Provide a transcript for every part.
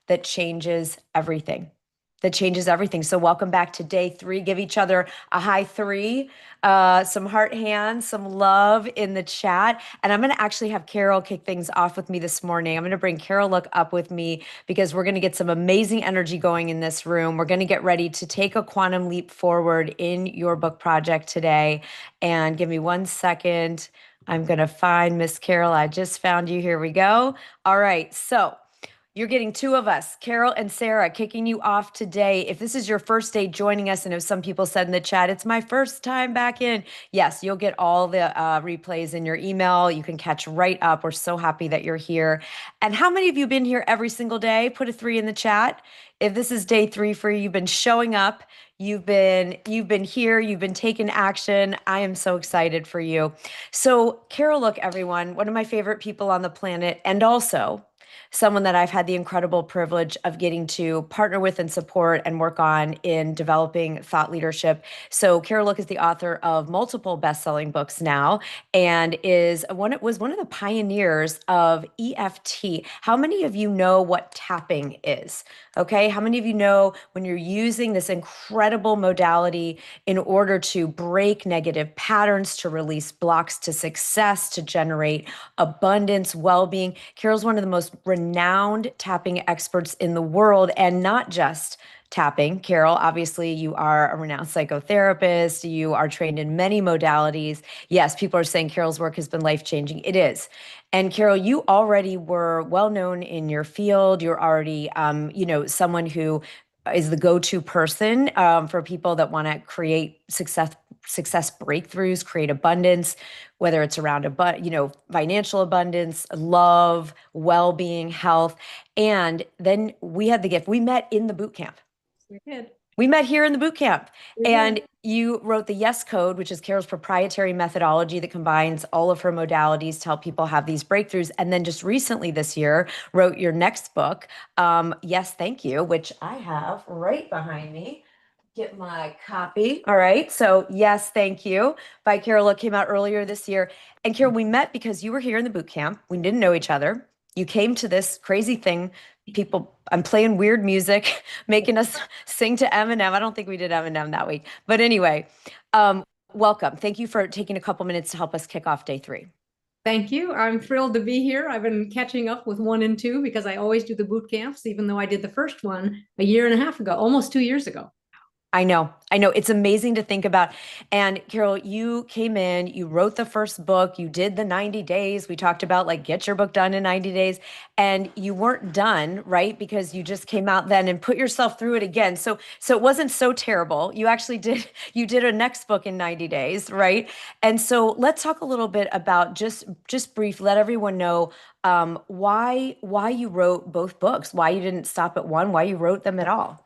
that changes everything. That changes everything. So welcome back to day 3. Give each other a high 3, some heart hands, some love in the chat. And I'm going to actually have Carol kick things off with me this morning. I'm going to bring Carol Look up with me because we're going to get some amazing energy going in this room. We're going to get ready to take a quantum leap forward in your book project today. And give me 1 second. I'm going to find Miss Carol. I just found you. Here we go. All right. So you're getting 2 of us, Carol and Sara, kicking you off today. If this is your first day joining us, and if some people said in the chat, it's my first time back in, yes, you'll get all the replays in your email. You can catch right up. We're so happy that you're here. And how many of you been here every single day? Put a 3 in the chat. If this is day 3 for you, you've been showing up. You've been here. You've been taking action. I am so excited for you. So, Carol, look, everyone, one of my favorite people on the planet, and also someone that I've had the incredible privilege of getting to partner with and support and work on in developing thought leadership. So Carol Look is the author of multiple best-selling books now and was one of the pioneers of EFT. How many of you know what tapping is? Okay, how many of you know when you're using this incredible modality in order to break negative patterns, to release blocks to success, to generate abundance, well-being? Carol's one of the most renowned tapping experts in the world, and not just tapping. Carol, obviously, you are a renowned psychotherapist. You are trained in many modalities. Yes, people are saying Carol's work has been life-changing. It is. And Carol, you already were well known in your field. You're already, someone who is the go-to person for people that want to create success breakthroughs, create abundance, whether it's around financial abundance, love, well-being, health. And then we had the gift. We met in the boot camp. We did. We met here in the boot camp. We And did. you wrote the Yes Code, which is Carol's proprietary methodology that combines all of her modalities to help people have these breakthroughs. And then just recently this year, wrote your next book, Yes, Thank You, which I have right behind me. Get my copy. All right. So, Yes, Thank You by Carol Look came out earlier this year. And Carol, we met because you were here in the boot camp. We didn't know each other. You came to this crazy thing. I'm playing weird music, making us sing to Eminem. I don't think we did Eminem that week. But anyway, welcome. Thank you for taking a couple minutes to help us kick off day 3. Thank you. I'm thrilled to be here. I've been catching up with 1 and 2 because I always do the boot camps, even though I did the first one a year and a half ago, almost 2 years ago. I know. It's amazing to think about. And Carol, you came in, you wrote the first book, you did the 90 days. We talked about get your book done in 90 days. And you weren't done, right? Because you just came out then and put yourself through it again. So it wasn't so terrible. You actually you did a next book in 90 days, right? And so let's talk a little bit about just brief, let everyone know why you wrote both books, why you didn't stop at one, why you wrote them at all.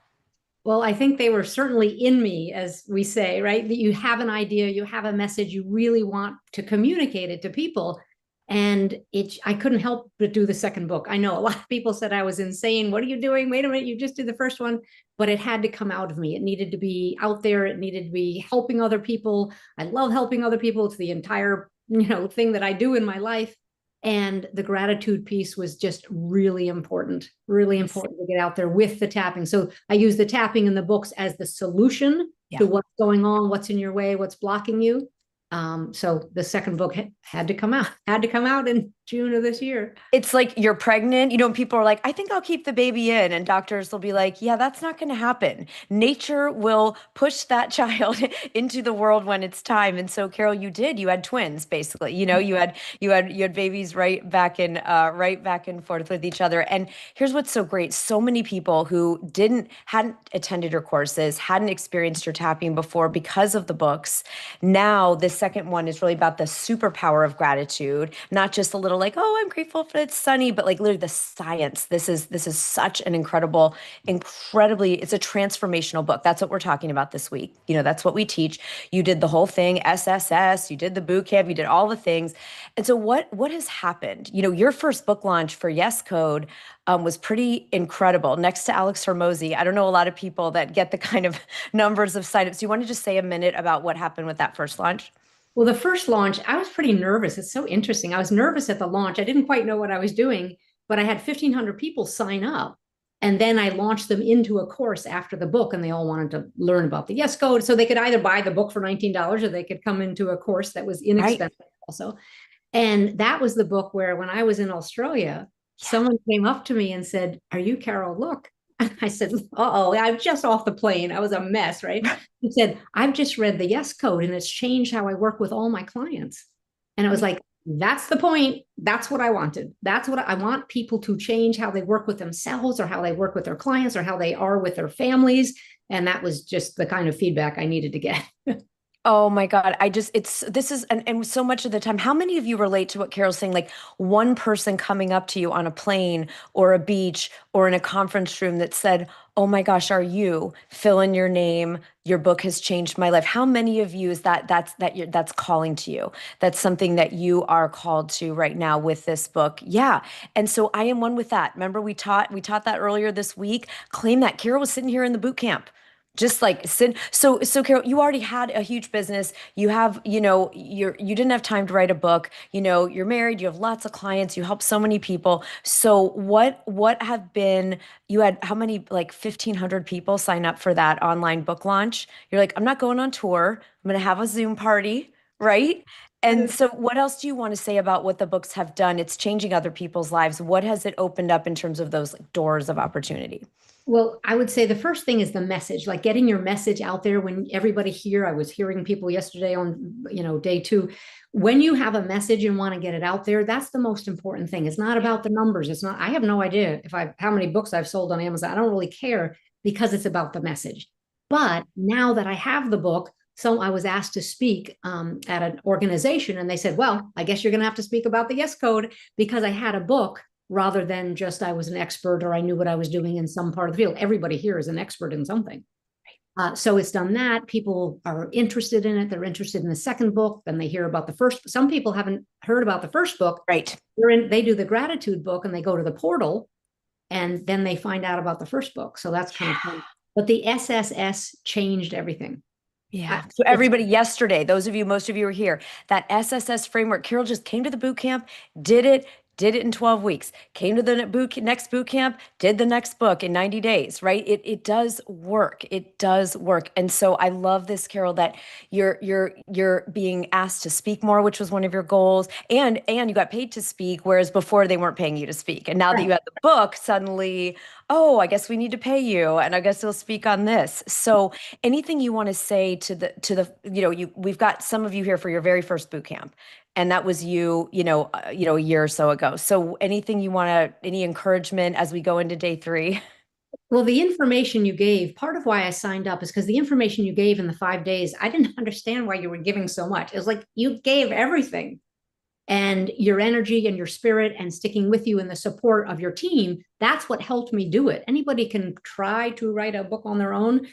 Well, I think they were certainly in me, as we say, right? That you have an idea, you have a message, you really want to communicate it to people. And I couldn't help but do the second book. I know a lot of people said I was insane. What are you doing? Wait a minute, you just did the first one. But it had to come out of me. It needed to be out there. It needed to be helping other people. I love helping other people. It's the entire, thing that I do in my life. And the gratitude piece was just really important to get out there with the tapping. So I use the tapping in the books as the solution to what's going on, what's in your way, what's blocking you. So the second book had to come out in June of this year. It's like you're pregnant, and people are like, I think I'll keep the baby in. And doctors will be like, yeah, that's not going to happen. Nature will push that child into the world when it's time. And so, Carol, you had twins, basically. You had babies right back and forth with each other. And here's what's so great. So many people who hadn't attended your courses, hadn't experienced your tapping before because of the books. Now, the second one is really about the superpower of gratitude, not just a little oh, I'm grateful for it's sunny, but literally the science. This is such an incredibly, it's a transformational book. That's what we're talking about this week. That's what we teach. You did the whole thing, SSS, you did the boot camp, you did all the things. And so what has happened? Your first book launch for Yes Code was pretty incredible. Next to Alex Hormozy, I don't know a lot of people that get the kind of numbers of signups. Do you want to just say a minute about what happened with that first launch? Well, the first launch, I was pretty nervous. It's so interesting. I was nervous at the launch. I didn't quite know what I was doing, but I had 1,500 people sign up. And then I launched them into a course after the book, and they all wanted to learn about the Yes Code. So they could either buy the book for $19 or they could come into a course that was Right. inexpensive also. And that was the book where, when I was in Australia, Yeah. someone came up to me and said, "Are you Carol? Look." I said, "Uh-oh, I'm just off the plane. I was a mess, right?" He said, "I've just read the Yes Code and it's changed how I work with all my clients." And I was like, that's the point. That's what I wanted. That's what I want, people to change how they work with themselves or how they work with their clients or how they are with their families. And that was just the kind of feedback I needed to get. Oh my God. This is, and so much of the time, how many of you relate to what Carol's saying? Like one person coming up to you on a plane or a beach or in a conference room that said, "Oh my gosh, are you? Fill in your name. Your book has changed my life." How many of you is that's calling to you? That's something that you are called to right now with this book. Yeah. And so I am one with that. Remember, we taught that earlier this week. Claim that. Carol was sitting here in the boot camp. Just like sit. So Carol, you already had a huge business. You have, you didn't have time to write a book. You're married, you have lots of clients, you help so many people. So what have been, you had how many, like 1,500 people sign up for that online book launch? You're like, I'm not going on tour. I'm gonna have a Zoom party, right? And so what else do you want to say about what the books have done? It's changing other people's lives. What has it opened up in terms of those like doors of opportunity? Well, I would say the first thing is the message, like getting your message out there. When everybody here, I was hearing people yesterday on, day two, when you have a message and want to get it out there, that's the most important thing. It's not about the numbers. It's not, I have no idea how many books I've sold on Amazon. I don't really care, because it's about the message. But now that I have the book, so I was asked to speak at an organization, and they said, "Well, I guess you're going to have to speak about the Yes Code," because I had a book, rather than just I was an expert or I knew what I was doing in some part of the field. Everybody here is an expert in something. So it's done that. People are interested in it. They're interested in the second book. Then they hear about the first. Some people haven't heard about the first book. Right. They do the gratitude book and they go to the portal, and then they find out about the first book. So that's kind of fun. But the SSS changed everything. Yeah. So everybody yesterday, most of you were here, that SSS framework, Carol just came to the boot camp, did it, did it in 12 weeks, came to the next boot camp, did the next book in 90 days, right? It does work. It does work. And so I love this, Carol, that you're being asked to speak more, which was one of your goals, and you got paid to speak, whereas before they weren't paying you to speak. And now that you have the book, suddenly, oh, I guess we need to pay you, and I guess you'll speak on this. So anything you want to say to the we've got some of you here for your very first boot camp, and that was a year or so ago. So anything you want to, any encouragement as we go into day three? Well, the information you gave, part of why I signed up is because the information you gave in the 5 days, I didn't understand why you were giving so much. It was like you gave everything, and your energy and your spirit and sticking with you and the support of your team. That's what helped me do it. Anybody can try to write a book on their own.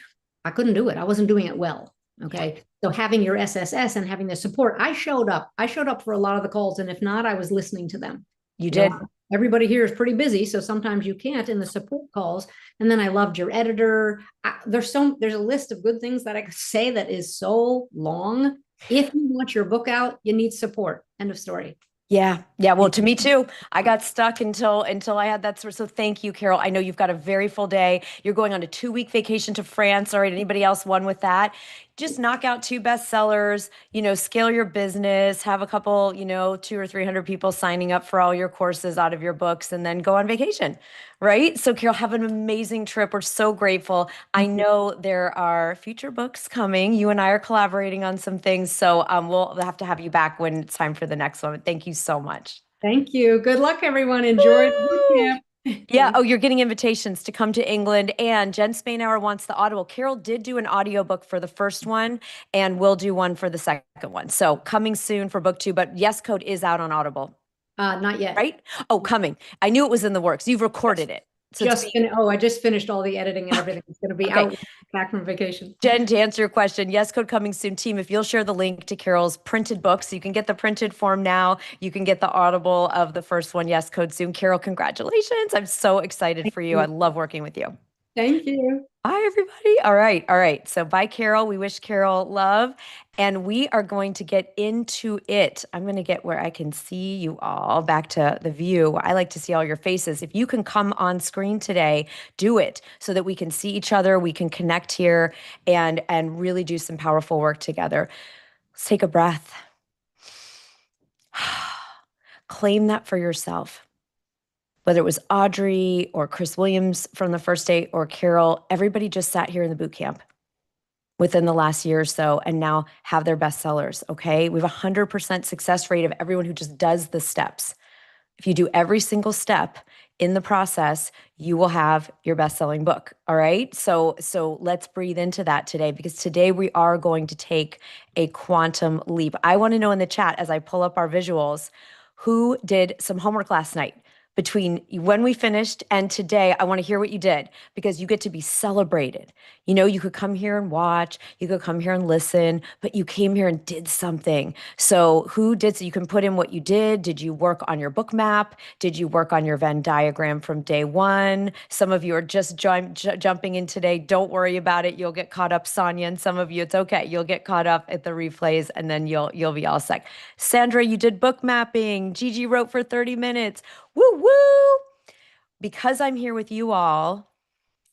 I couldn't do it. I wasn't doing it well. Okay. So having your SSS and having the support, I showed up. I showed up for a lot of the calls. And if not, I was listening to them. You You know, did. everybody here is pretty busy. So sometimes you can't in the support calls. And then I loved your editor. There's a list of good things that I could say that is so long. If you want your book out, you need support. End of story. Yeah. Yeah. Well, to me too. I got stuck until I had that sort. So thank you, Carol. I know you've got a very full day. You're going on a 2-week vacation to France. All right. Anybody else one with that? Just knock out 2 bestsellers, scale your business, have a couple, 200 or 300 people signing up for all your courses out of your books, and then go on vacation. Right. So Carol, have an amazing trip. We're so grateful. I know there are future books coming. You and I are collaborating on some things. So we'll have to have you back when it's time for the next one. Thank you so much. Thank you. Good luck, everyone. Enjoy the boot Woo! camp. Yeah. Oh, you're getting invitations to come to England. And Jen Spainhour wants the Audible. Carol did do an audiobook for the first one, and we'll do one for the second one. So coming soon for book two. But Yes Code is out on Audible, Not yet. right? Oh, coming. I knew it was in the works. You've recorded it. So it's I just finished all the editing and everything. It's going to be okay. out back from vacation. Jen, to answer your question, Yes Code coming soon. Team, if you'll share the link to Carol's printed book, so you can get the printed form now, you can get the Audible of the first one, Yes Code soon. Carol, congratulations. I'm so excited Thank for you. I you. love working with you. Thank you. Bye, everybody. All right. All right. So, bye, Carol. We wish Carol love. And we are going to get into it. I'm going to get where I can see you all back to the view. I like to see all your faces. If you can come on screen today, do it so that we can see each other. We can connect here and really do some powerful work together. Let's take a breath. Claim that for yourself. Whether it was Audrey or Chris Williams from the first day or Carol, everybody just sat here in the boot camp within the last year or so and now have their bestsellers. Okay. We have a 100% success rate of everyone who just does the steps. If you do every single step in the process, you will have your best-selling book. All right. So let's breathe into that today, because today we are going to take a quantum leap. I want to know in the chat, as I pull up our visuals, who did some homework last night. Between when we finished and today, I want to hear what you did, because you get to be celebrated. You know, you could come here and watch, you could come here and listen, but you came here and did something. So who did, so you can put in what you did. Did you work on your book map? Did you work on your Venn diagram from day one? Some of you are just jumping in today. Don't worry about it. You'll get caught up, Sonia. And some of you, it's okay. You'll get caught up at the replays and then you'll be all set. Sandra, you did book mapping. Gigi wrote for 30 minutes. Woo woo. Because I'm here with you all,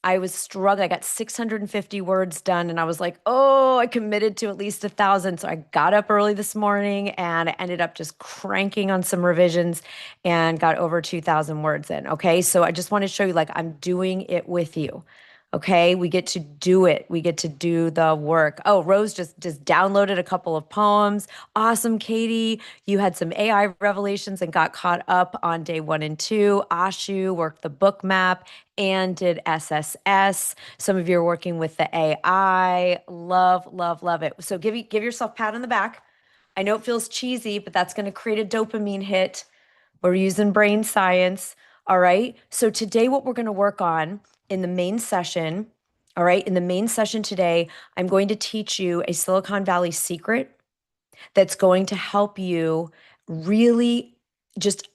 I was struggling. I got 650 words done and I was like, oh, I committed to at least 1,000. So I got up early this morning and I ended up just cranking on some revisions and got over 2,000 words in. Okay. So I just want to show you, like, I'm doing it with you. Okay. We get to do it. We get to do the work. Oh, Rose just downloaded a couple of poems. Awesome, Katie. You had some AI revelations and got caught up on day 1 and 2. Ashu worked the book map and did SSS. Some of you are working with the AI. Love, love, love it. So give yourself a pat on the back. I know it feels cheesy, but that's going to create a dopamine hit. We're using brain science. All right. So today, what we're going to work on in the main session, all right, in the main session today, I'm going to teach you a Silicon Valley secret that's going to help you really just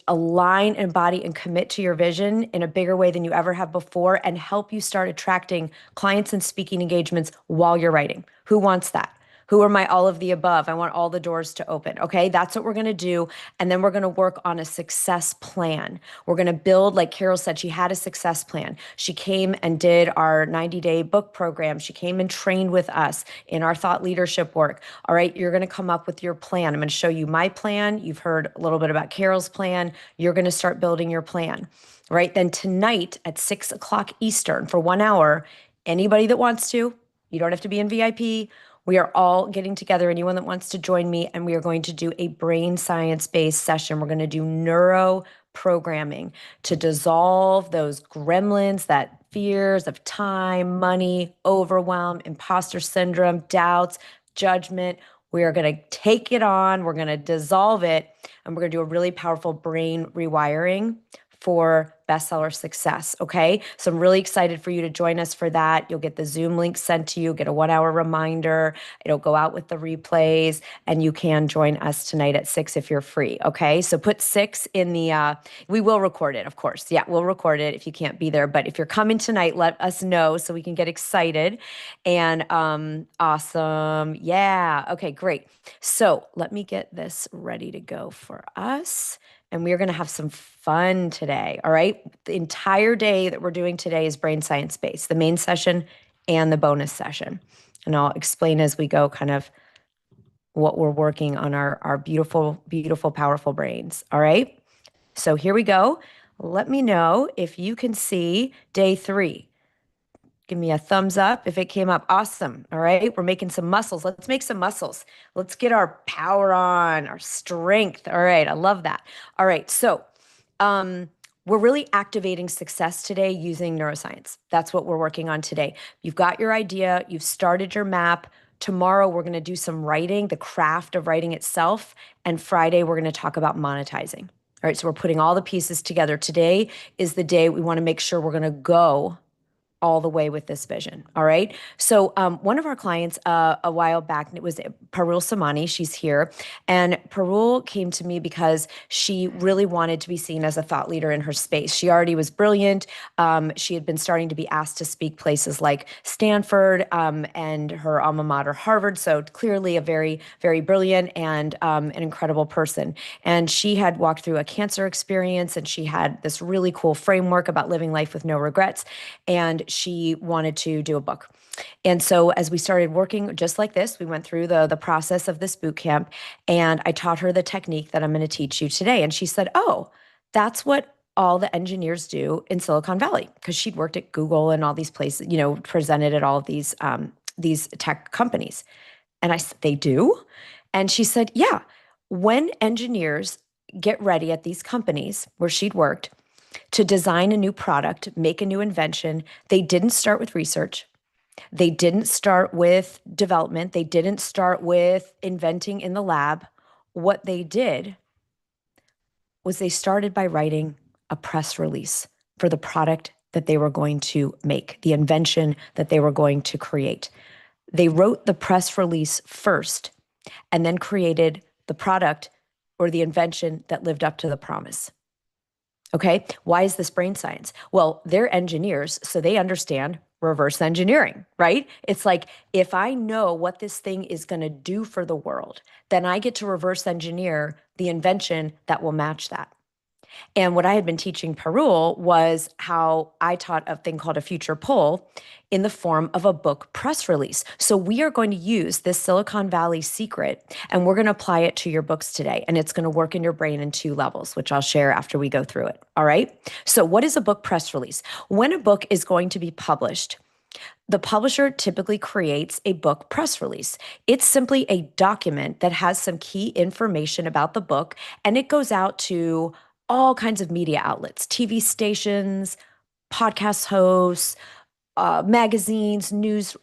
align, embody, and commit to your vision in a bigger way than you ever have before, and help you start attracting clients and speaking engagements while you're writing. Who wants that? Who are my all of the above? I want all the doors to open. Okay, that's what we're going to do. And then we're going to work on a success plan. We're going to build, like Carol said, she had a success plan. She came and did our 90-day book program. She came and trained with us in our thought leadership work. All right, you're going to come up with your plan. I'm going to show you my plan. You've heard a little bit about Carol's plan. You're going to start building your plan. Right, then tonight at 6 o'clock Eastern for 1 hour, anybody that wants to, you don't have to be in VIP. We are all getting together, anyone that wants to join me, and we are going to do a brain science-based session. We're going to do neuro programming to dissolve those gremlins, that fears of time, money, overwhelm, imposter syndrome, doubts, judgment. We are going to take it on, we're going to dissolve it, and we're going to do a really powerful brain rewiring for bestseller success. Okay. So I'm really excited for you to join us for that. You'll get the Zoom link sent to you, get a 1 hour reminder. It'll go out with the replays, and you can join us tonight at 6 if you're free. Okay. So put 6 in the, we will record it, of course. Yeah, we'll record it if you can't be there. But if you're coming tonight, let us know so we can get excited. And awesome. Yeah. Okay, great. So let me get this ready to go for us. And we are going to have some fun today. All right. The entire day that we're doing today is brain science based, the main session and the bonus session. And I'll explain as we go kind of what we're working on our beautiful, beautiful, powerful brains. All right. So here we go. Let me know if you can see day 3. Give me a thumbs up if it came up. Awesome. All right. We're making some muscles. Let's make some muscles. Let's get our power on, our strength. All right. I love that. All right. So, we're really activating success today using neuroscience. That's what we're working on today. You've got your idea. You've started your map. Tomorrow, we're going to do some writing, the craft of writing itself. And Friday, we're going to talk about monetizing. All right. So we're putting all the pieces together. Today is the day we want to make sure we're going to go all the way with this vision. All right. So one of our clients a while back, and it was Parul Samani. She's here, and Parul came to me because she really wanted to be seen as a thought leader in her space. She already was brilliant. She had been starting to be asked to speak places like Stanford and her alma mater, Harvard. So clearly a very, very brilliant and an incredible person. And she had walked through a cancer experience, and she had this really cool framework about living life with no regrets. And she wanted to do a book. And so as we started working just like this, we went through the process of this boot camp, and I taught her the technique that I'm going to teach you today. And she said, "Oh, that's what all the engineers do in Silicon Valley," because she'd worked at Google and all these places, presented at all of these tech companies. And I said, "They do?" And she said, "Yeah. When engineers get ready at these companies where she'd worked to design a new product, make a new invention, they didn't start with research. They didn't start with development. They didn't start with inventing in the lab. What they did was they started by writing a press release for the product that they were going to make, the invention that they were going to create. They wrote the press release first and then created the product or the invention that lived up to the promise." Okay. Why is this brain science? Well, they're engineers, so they understand reverse engineering, right? It's like, if I know what this thing is going to do for the world, then I get to reverse engineer the invention that will match that. And what I had been teaching Parul was how I taught a thing called a future pull in the form of a book press release. So we are going to use this Silicon Valley secret, and we're going to apply it to your books today. And it's going to work in your brain in 2 levels, which I'll share after we go through it. All right. So what is a book press release? When a book is going to be published, the publisher typically creates a book press release. It's simply a document that has some key information about the book, and it goes out to all kinds of media outlets, TV stations, podcast hosts, magazines, news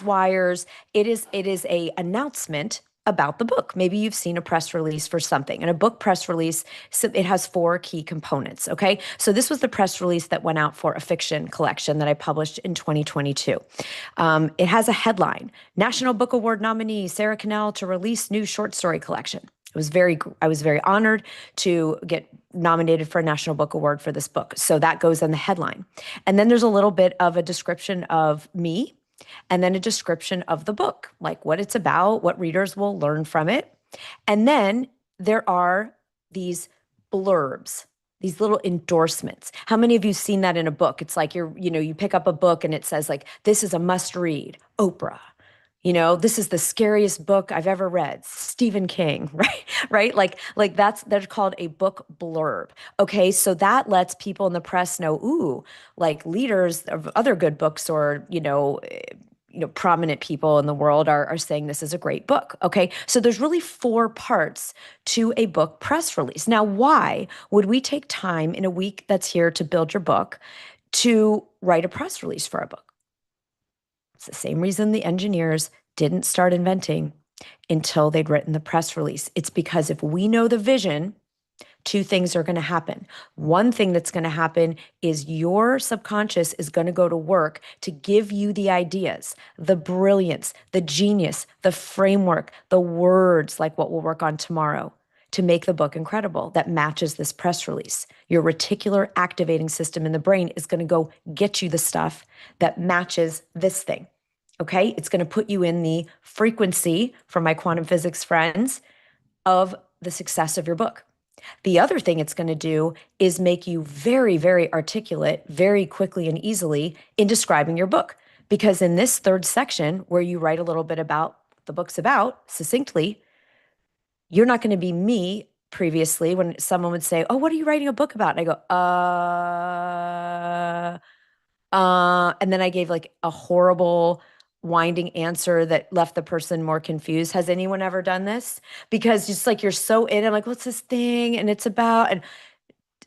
wires. It is a announcement about the book. Maybe you've seen a press release for something. And a book press release, so it has 4 key components. Okay. So this was the press release that went out for a fiction collection that I published in 2022. It has a headline: National Book Award nominee Sara Connell to release new short story collection. I was very honored to get nominated for a National Book Award for this book. So that goes in the headline. And then there's a little bit of a description of me, and then a description of the book, like what it's about, what readers will learn from it. And then there are these blurbs, these little endorsements. How many of you seen that in a book? It's like you pick up a book and it says like, "This is a must read, Oprah." This is the scariest book I've ever read, Stephen King, right? Right? Like they're called a book blurb. Okay. So that lets people in the press know, ooh, like leaders of other good books, or, prominent people in the world are saying this is a great book. Okay. So there's really 4 parts to a book press release. Now, why would we take time in a week that's here to build your book to write a press release for a book? It's the same reason the engineers didn't start inventing until they'd written the press release. It's because if we know the vision, 2 things are going to happen. One thing that's going to happen is your subconscious is going to go to work to give you the ideas, the brilliance, the genius, the framework, the words, like what we'll work on tomorrow, to make the book incredible that matches this press release. Your reticular activating system in the brain is going to go get you the stuff that matches this thing. Okay. It's going to put you in the frequency, from my quantum physics friends, of the success of your book. The other thing it's going to do is make you very, very articulate, very quickly and easily in describing your book. Because in this 3rd section, where you write a little bit about the book's about succinctly, you're not going to be me previously when someone would say, "Oh, what are you writing a book about?" And I go, and then I gave like a horrible winding answer that left the person more confused. Has anyone ever done this? Because just like you're so in it, like, "What's this thing? And it's about," and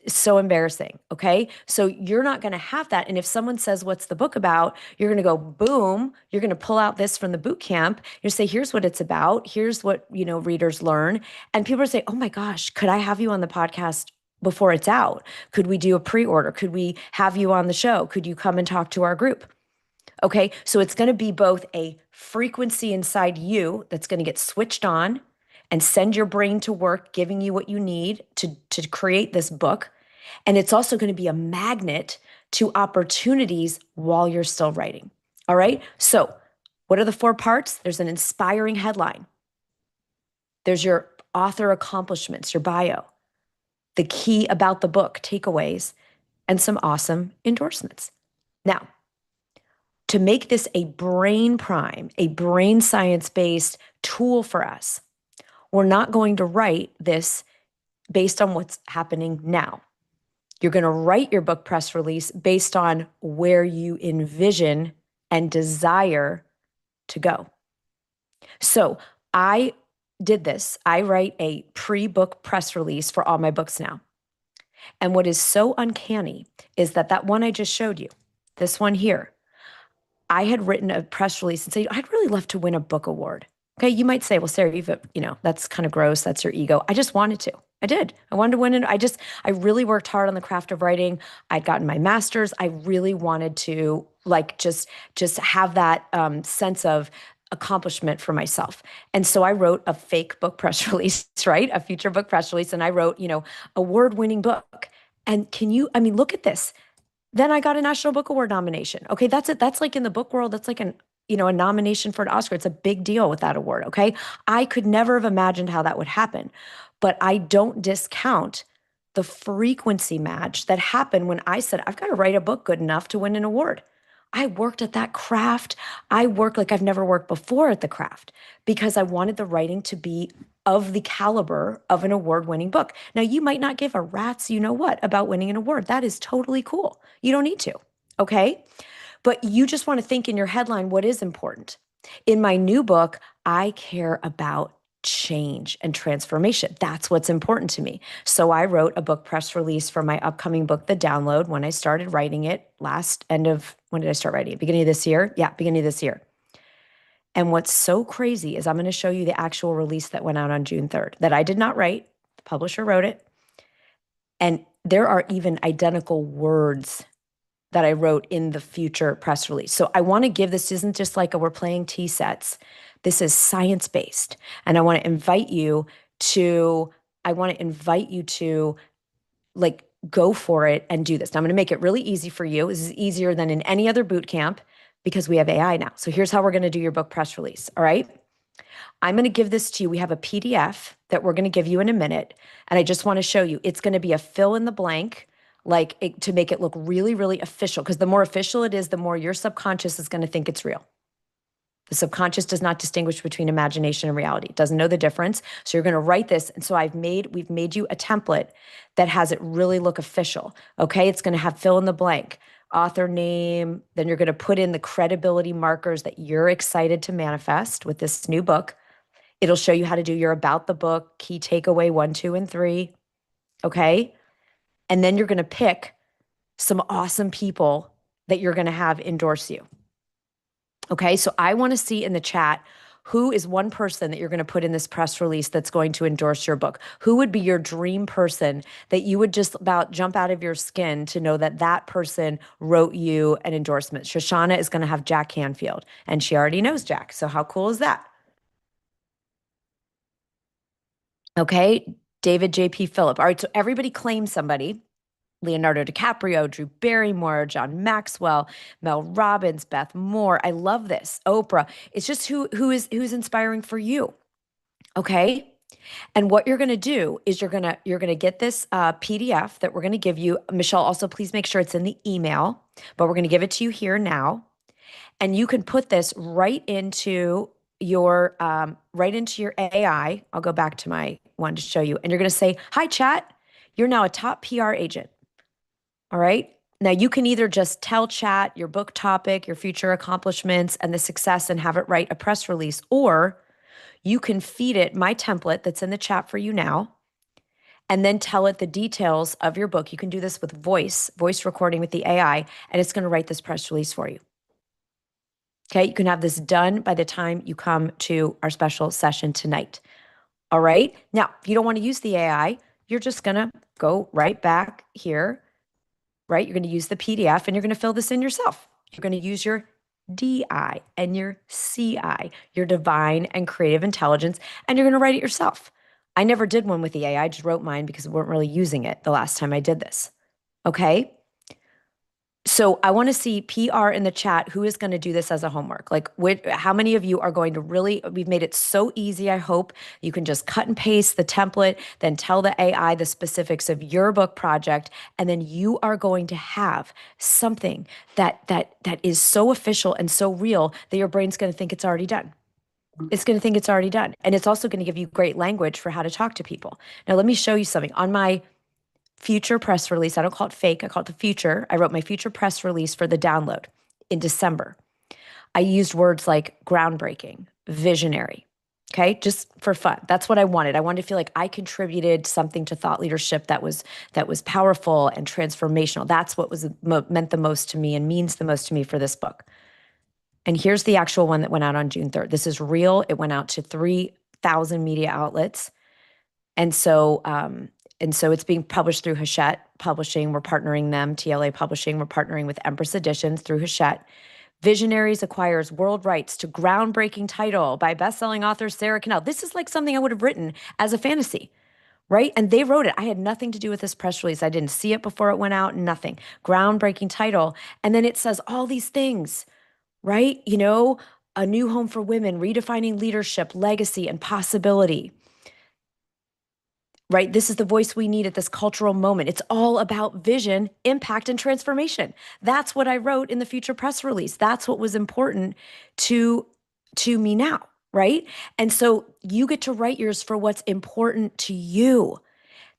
it's so embarrassing. Okay. So you're not going to have that. And if someone says, "What's the book about?" You're going to go, boom, you're going to pull out this from the boot camp. You say, "Here's what it's about. Here's what, readers learn." And people are saying, "Oh my gosh, could I have you on the podcast before it's out? Could we do a pre-order? Could we have you on the show? Could you come and talk to our group?" Okay, so it's going to be both a frequency inside you that's going to get switched on and send your brain to work, giving you what you need to create this book. And it's also going to be a magnet to opportunities while you're still writing. All right, so what are the four parts? There's an inspiring headline, there's your author accomplishments, your bio, the key about the book, takeaways, and some awesome endorsements. Now, to make this a brain prime, a brain science based tool for us, we're not going to write this based on what's happening now. You're going to write your book press release based on where you envision and desire to go. So I did this. I write a pre-book press release for all my books now. And what is so uncanny is that one I just showed you, this one here, I had written a press release and said, I'd really love to win a book award. Okay, you might say, well, Sarah, that's kind of gross. That's your ego. I just wanted to. I did. I wanted to win it. I really worked hard on the craft of writing. I'd gotten my master's. I really wanted to just have that sense of accomplishment for myself. And so I wrote a fake book press release, right? A future book press release. And I wrote, award-winning book. And look at this. Then I got a National Book Award nomination. Okay, that's it. That's like in the book world, that's like a nomination for an Oscar. It's a big deal with that award. Okay. I could never have imagined how that would happen, but I don't discount the frequency match that happened when I said, I've got to write a book good enough to win an award. I worked at that craft. I worked like I've never worked before at the craft because I wanted the writing to be of the caliber of an award-winning book. Now, you might not give a rat's you know what about winning an award. That is totally cool. You don't need to, okay? But you just want to think in your headline what is important. In my new book, I care about change and transformation. That's what's important to me. So I wrote a book press release for my upcoming book, The Download, when I started writing it when did I start writing it? Beginning of this year? Yeah, beginning of this year. And what's so crazy is I'm going to show you the actual release that went out on June 3rd that I did not write. The publisher wrote it. And there are even identical words that I wrote in the future press release. So I want to give this isn't just like we're playing T sets. This is science-based. And I want to invite you to like go for it and do this. Now I'm going to make it really easy for you. This is easier than in any other boot camp because we have AI now. So here's how we're going to do your book press release. All right. I'm going to give this to you. We have a PDF that we're going to give you in a minute. And I just want to show you, it's going to be a fill in the blank, to make it look really, really official. Because the more official it is, the more your subconscious is going to think it's real. The subconscious does not distinguish between imagination and reality. It doesn't know the difference. So you're going to write this. And so we've made you a template that has it really look official. Okay. It's going to have fill in the blank, author name. Then you're going to put in the credibility markers that you're excited to manifest with this new book. It'll show you how to do your about the book, key takeaway 1, 2, and 3. Okay. And then you're going to pick some awesome people that you're going to have endorse you. Okay. So I want to see in the chat, who is one person that you're going to put in this press release that's going to endorse your book? Who would be your dream person that you would just about jump out of your skin to know that that person wrote you an endorsement? Shoshana is going to have Jack Canfield, and she already knows Jack. So how cool is that? Okay. David J.P. Phillip. All right. So everybody claims somebody. Leonardo DiCaprio, Drew Barrymore, John Maxwell, Mel Robbins, Beth Moore. I love this. Oprah. It's just who's inspiring for you. Okay. And what you're going to do is you're going to get this PDF that we're going to give you. Michelle, also please make sure it's in the email, but we're going to give it to you here now. And you can put this right into your AI. I'll go back to my one to show you. And you're going to say, hi, chat. You're now a top PR agent. All right. Now you can either just tell chat your book topic, your future accomplishments, and the success and have it write a press release, or you can feed it my template that's in the chat for you now, and then tell it the details of your book. You can do this with voice recording with the AI, and it's going to write this press release for you. Okay. You can have this done by the time you come to our special session tonight. All right. Now, if you don't want to use the AI, you're just going to go right back here. Right? You're going to use the PDF and you're going to fill this in yourself. You're going to use your DI, and your CI, your divine and creative intelligence, and you're going to write it yourself. I never did one with the AI. I just wrote mine because we weren't really using it the last time I did this. Okay. So I want to see PR in the chat. Who is going to do this as a homework? Like, how many of you are going to really? We've made it so easy. I hope you can just cut and paste the template, then tell the AI the specifics of your book project, and then you are going to have something that is so official and so real that your brain's going to think it's already done. It's going to think it's already done, and it's also going to give you great language for how to talk to people. Now, let me show you something on my future press release. I don't call it fake, I call it the future. I wrote my future press release for the download in December. I used words like groundbreaking, visionary. Okay, just for fun. That's what I wanted. I wanted to feel like I contributed something to thought leadership that was powerful and transformational. That's what was meant the most to me and means the most to me for this book. And here's the actual one that went out on June 3rd. This is real. It went out to 3,000 media outlets. And so it's being published through Hachette Publishing. We're partnering them, TLA Publishing. We're partnering with Empress Editions through Hachette. Visionaries acquires world rights to groundbreaking title by bestselling author Sara Connell. This is like something I would have written as a fantasy, right? And they wrote it. I had nothing to do with this press release. I didn't see it before it went out, nothing. Groundbreaking title. And then it says all these things, right? A new home for women, redefining leadership, legacy, and possibility. Right? This is the voice we need at this cultural moment. It's all about vision, impact, and transformation. That's what I wrote in the future press release. That's what was important to me now, right? And so you get to write yours for what's important to you.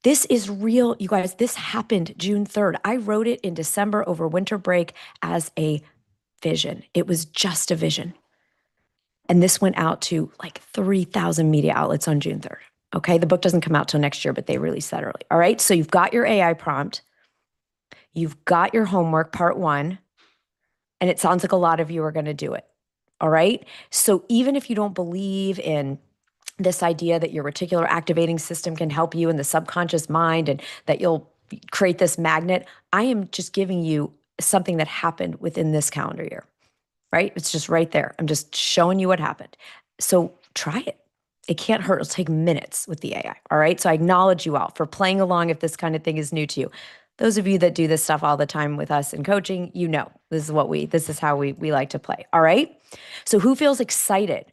This is real, you guys. This happened June 3rd. I wrote it in December over winter break as a vision. It was just a vision. And this went out to like 3,000 media outlets on June 3rd. Okay, the book doesn't come out till next year, but they release that early. All right, so you've got your AI prompt. You've got your homework, part 1. And it sounds like a lot of you are going to do it. All right, so even if you don't believe in this idea that your reticular activating system can help you in the subconscious mind and that you'll create this magnet, I am just giving you something that happened within this calendar year. Right? It's just right there. I'm just showing you what happened. So try it. It can't hurt. It'll take minutes with the AI. All right. So I acknowledge you all for playing along if this kind of thing is new to you. Those of you that do this stuff all the time with us in coaching, this is how we like to play. All right. So who feels excited?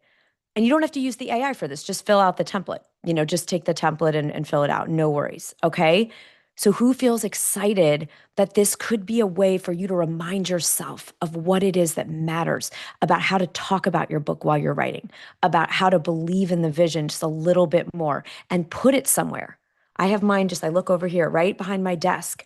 And you don't have to use the AI for this. Just fill out the template. Just take the template and fill it out. No worries. Okay. So who feels excited that this could be a way for you to remind yourself of what it is that matters, about how to talk about your book while you're writing, about how to believe in the vision just a little bit more and put it somewhere. I have mine I look over here right behind my desk,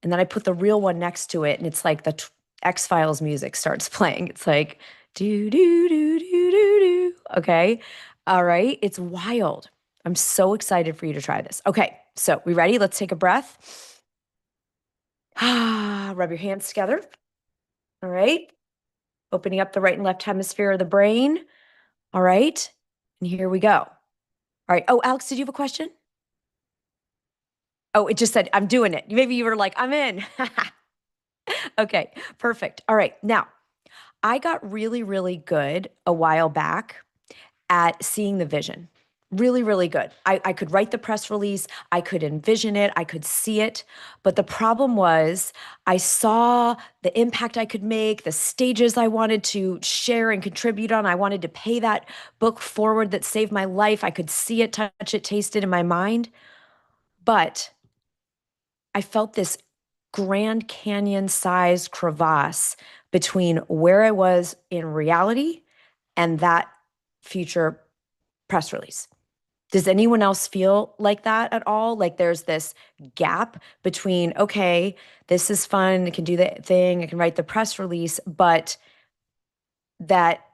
and then I put the real one next to it, and it's like the X-Files music starts playing. It's like, do, do, do, do, do, do. Okay. All right. It's wild. I'm so excited for you to try this. Okay. So we ready? Let's take a breath. Rub your hands together. All right. Opening up the right and left hemisphere of the brain. All right. And here we go. All right. Oh, Alex, did you have a question? Oh, it just said, I'm doing it. Maybe you were like, I'm in. Okay, perfect. All right. Now, I got really, really good a while back at seeing the vision. Really, really good. I could write the press release. I could envision it. I could see it. But the problem was I saw the impact I could make, the stages I wanted to share and contribute on. I wanted to pay that book forward that saved my life. I could see it, touch it, taste it in my mind. But I felt this Grand Canyon sized crevasse between where I was in reality and that future press release. Does anyone else feel like that at all? Like there's this gap between, okay, this is fun, I can do the thing, I can write the press release, but that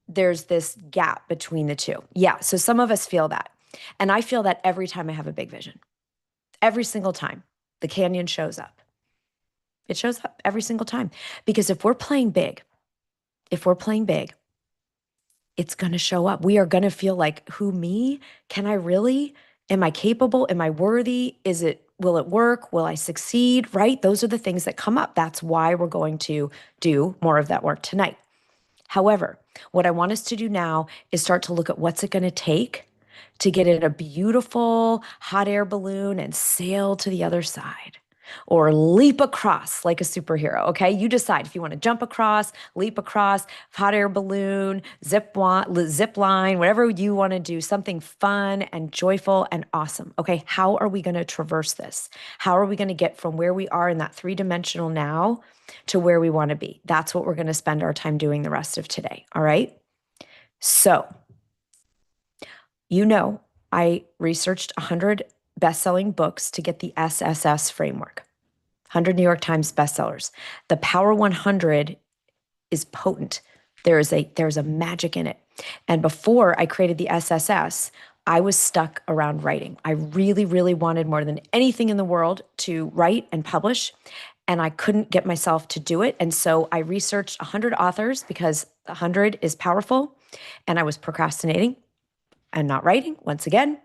there's this gap between the two. Yeah, so some of us feel that. And I feel that every time I have a big vision. Every single time the canyon shows up. It shows up every single time. Because if we're playing big, it's going to show up. We are going to feel like, who, me? Can I really? Am I capable? Am I worthy? Will it work? Will I succeed? Right? Those are the things that come up. That's why we're going to do more of that work tonight. However, what I want us to do now is start to look at what's it going to take to get in a beautiful hot air balloon and sail to the other side or leap across like a superhero. Okay. You decide if you want to jump across, leap across, hot air balloon, zip line, whatever you want to do, something fun and joyful and awesome. Okay. How are we going to traverse this? How are we going to get from where we are in that three-dimensional now to where we want to be? That's what we're going to spend our time doing the rest of today. All right. So, I researched 100 best-selling books to get the SSS framework, 100 New York Times bestsellers. The Power 100 is potent. There's a magic in it. And before I created the SSS, I was stuck around writing. I really, really wanted more than anything in the world to write and publish, and I couldn't get myself to do it. And so I researched 100 authors because 100 is powerful, and I was procrastinating and not writing once again.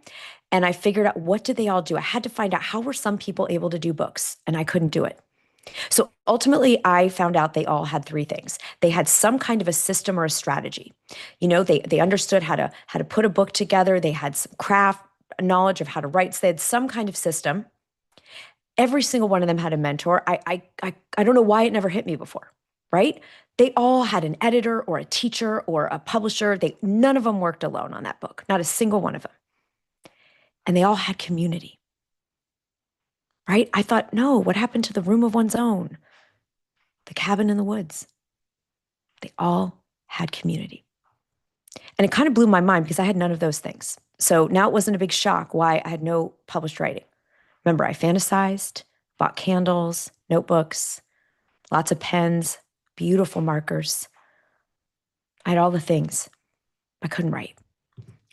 And I figured out, what did they all do? I had to find out, how were some people able to do books, and I couldn't do it. So ultimately, I found out they all had three things. They had some kind of a system or a strategy. They understood how to put a book together. They had some craft knowledge of how to write. So they had some kind of system. Every single one of them had a mentor. I don't know why it never hit me before, right? They all had an editor or a teacher or a publisher. None of them worked alone on that book, not a single one of them. And they all had community, right? I thought, no, what happened to the room of one's own? The cabin in the woods? They all had community. And it kind of blew my mind because I had none of those things. So now it wasn't a big shock why I had no published writing. Remember, I fantasized, bought candles, notebooks, lots of pens, beautiful markers. I had all the things. I couldn't write.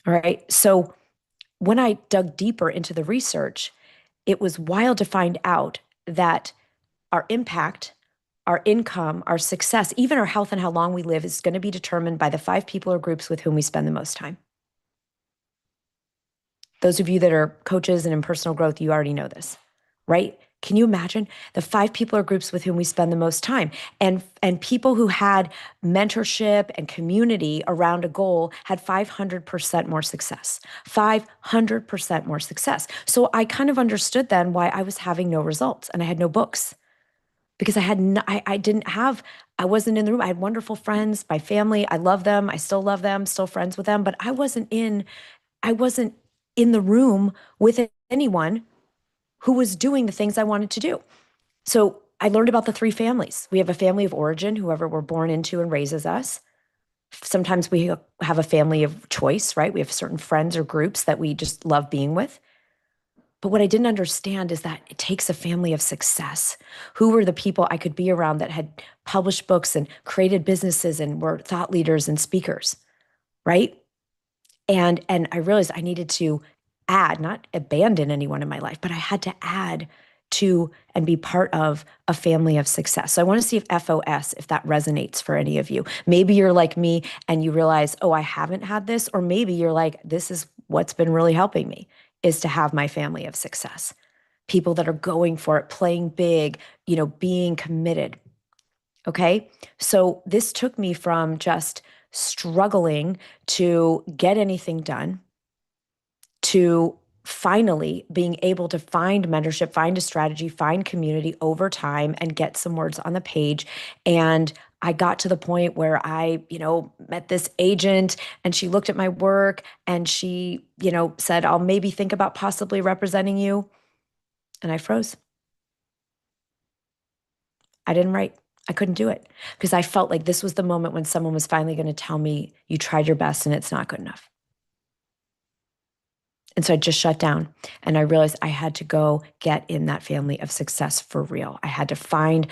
All right. So when I dug deeper into the research, it was wild to find out that our impact, our income, our success, even our health and how long we live is going to be determined by the 5 people or groups with whom we spend the most time. Those of you that are coaches and in personal growth, you already know this, right? Can you imagine the 5 people or groups with whom we spend the most time? And people who had mentorship and community around a goal had 500% more success. 500% more success. So I kind of understood then why I was having no results and I had no books, because I wasn't in the room. I had wonderful friends, my family. I love them. I still love them, still friends with them, but I wasn't in the room with anyone who was doing the things I wanted to do. So I learned about the 3 families. We have a family of origin, whoever we're born into and raises us. Sometimes we have a family of choice, right? We have certain friends or groups that we just love being with. But what I didn't understand is that it takes a family of success. Who were the people I could be around that had published books and created businesses and were thought leaders and speakers, right? And I realized I needed to add, not abandon anyone in my life, but I had to add to and be part of a family of success. So I want to see if FOS, if that resonates for any of you. Maybe you're like me and you realize, oh, I haven't had this. Or maybe you're like, this is what's been really helping me, is to have my family of success. People that are going for it, playing big, being committed. Okay. So this took me from just struggling to get anything done to finally being able to find mentorship, find a strategy, find community over time and get some words on the page. And I got to the point where I, met this agent and she looked at my work and she, said, I'll maybe think about possibly representing you. And I froze. I didn't write. I couldn't do it because I felt like this was the moment when someone was finally going to tell me, you tried your best and it's not good enough. And so I just shut down and I realized I had to go get in that family of success for real. I found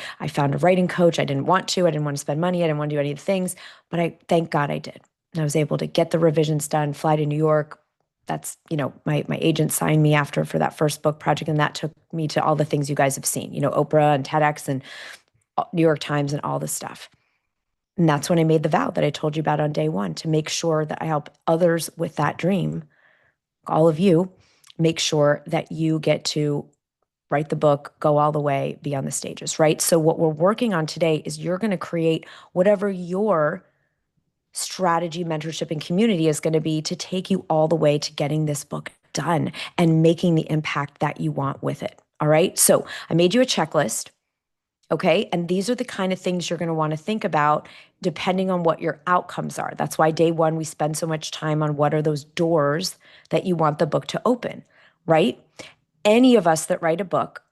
a writing coach. I didn't want to spend money. I didn't want to do any of the things, but thank God I did. And I was able to get the revisions done, fly to New York. That's, my agent signed me after for that first book project. And that took me to all the things you guys have seen, Oprah and TEDx and New York Times and all this stuff. And that's when I made the vow that I told you about on day 1, to make sure that I help others with that dream, all of you, make sure that you get to write the book, go all the way, be on the stages, right? So what we're working on today is you're going to create whatever your strategy, mentorship, and community is going to be to take you all the way to getting this book done and making the impact that you want with it. All right. So I made you a checklist. Okay. And these are the kind of things you're going to want to think about depending on what your outcomes are. That's why day one, we spend so much time on what are those doors that you want the book to open, right? Any of us that write a book,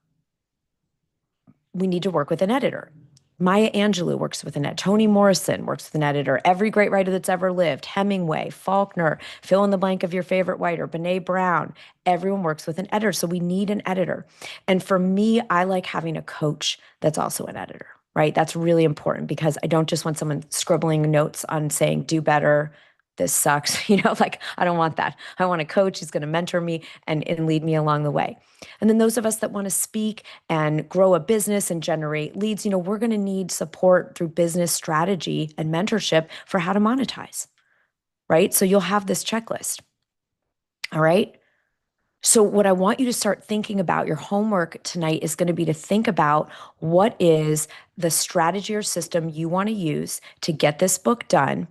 we need to work with an editor. Maya Angelou works with an editor. Toni Morrison works with an editor. Every great writer that's ever lived, Hemingway, Faulkner, fill in the blank of your favorite writer, Brene Brown, everyone works with an editor. So we need an editor. And for me, I like having a coach that's also an editor, right? That's really important because I don't just want someone scribbling notes on saying, do better, this sucks. Like I don't want that. I want a coach who's going to mentor me and lead me along the way. And then those of us that want to speak and grow a business and generate leads, we're going to need support through business strategy and mentorship for how to monetize, right? So you'll have this checklist. All right. So what I want you to start thinking about, your homework tonight is going to be to think about what is the strategy or system you want to use to get this book done.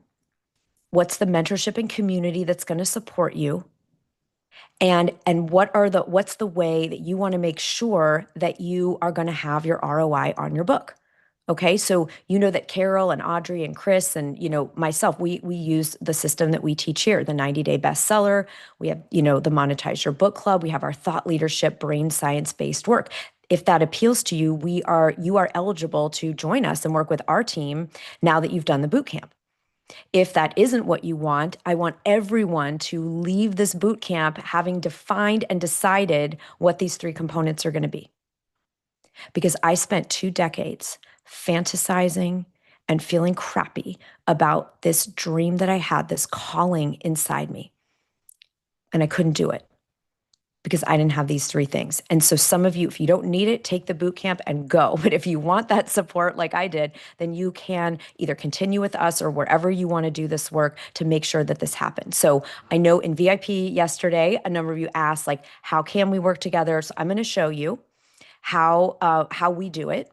What's the mentorship and community that's going to support you? And what's the way that you want to make sure that you are going to have your ROI on your book? Okay, so that Carol and Audrey and Chris and myself, we use the system that we teach here, the 90-day bestseller. We have the Monetize Your Book Club. We have our thought leadership, brain science-based work. If that appeals to you, you are eligible to join us and work with our team now that you've done the boot camp. If that isn't what you want, I want everyone to leave this boot camp having defined and decided what these three components are going to be. Because I spent 2 decades fantasizing and feeling crappy about this dream that I had, this calling inside me. And I couldn't do it because I didn't have these 3 things. And so some of you, if you don't need it, take the boot camp and go. But if you want that support like I did, then you can either continue with us or wherever you want to do this work to make sure that this happens. So I know in VIP yesterday, a number of you asked, like, how can we work together? So I'm going to show you how we do it.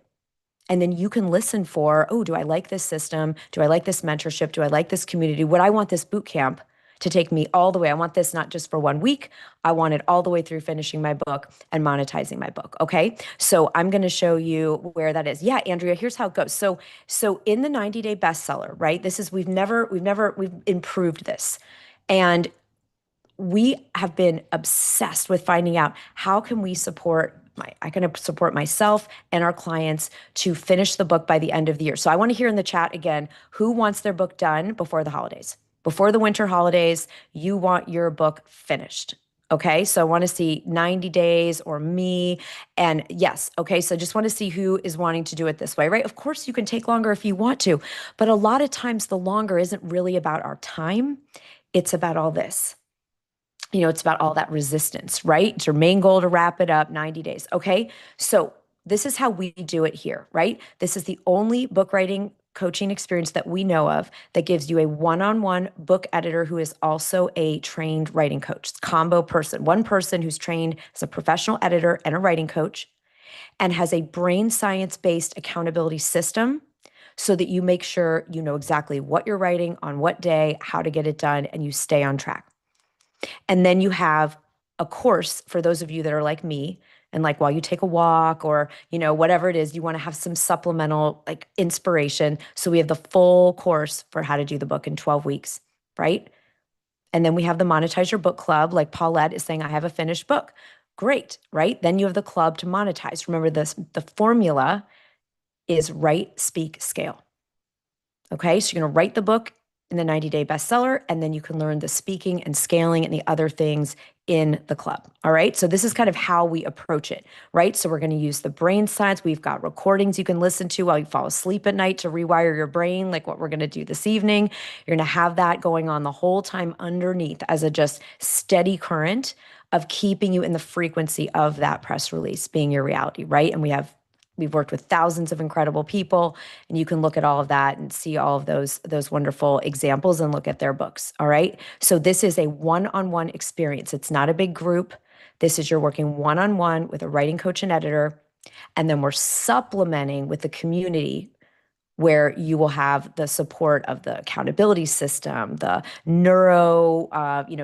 And then you can listen for, oh, do I like this system? Do I like this mentorship? Do I like this community? Would I want this boot camp to take me all the way? I want this not just for 1 week. I want it all the way through finishing my book and monetizing my book. Okay. So I'm going to show you where that is. Yeah, Andrea, here's how it goes. So in the 90-day bestseller, right? We've improved this. And we have been obsessed with finding out how can we support I can support myself and our clients to finish the book by the end of the year. So I want to hear in the chat again, who wants their book done before the holidays? Before the winter holidays, you want your book finished. Okay, so I want to see 90 days or me. And yes, okay, so I just want to see who is wanting to do it this way, right? Of course, you can take longer if you want to, but a lot of times the longer isn't really about our time. It's about all this. It's about all that resistance, right? It's your main goal to wrap it up 90 days. Okay. So this is how we do it here, right? This is the only book writing coaching experience that we know of that gives you a one-on-one book editor who is also a trained writing coach. It's combo person, one person who's trained as a professional editor and a writing coach and has a brain science-based accountability system so that you make sure you know exactly what you're writing on what day, how to get it done, and you stay on track. And then you have a course for those of you that are like me and like while you take a walk or, whatever it is, you want to have some supplemental like inspiration. So we have the full course for how to do the book in 12 weeks, right? And then we have the Monetize Your Book Club, like Paulette is saying, I have a finished book. Great, right? Then you have the club to monetize. Remember the formula is write, speak, scale. Okay, so you're going to write the book in the 90-day bestseller, and then you can learn the speaking and scaling and the other things in the club. All right. So this is kind of how we approach it, right? So we're going to use the brain science. We've got recordings you can listen to while you fall asleep at night to rewire your brain, like what we're going to do this evening. You're going to have that going on the whole time underneath as a just steady current of keeping you in the frequency of that press release being your reality, right? And we've worked with thousands of incredible people, and you can look at all of that and see all of those wonderful examples and look at their books. All right. So this is a one-on-one experience. It's not a big group. This is you're working one-on-one with a writing coach and editor, and then we're supplementing with the community where you will have the support of the accountability system, the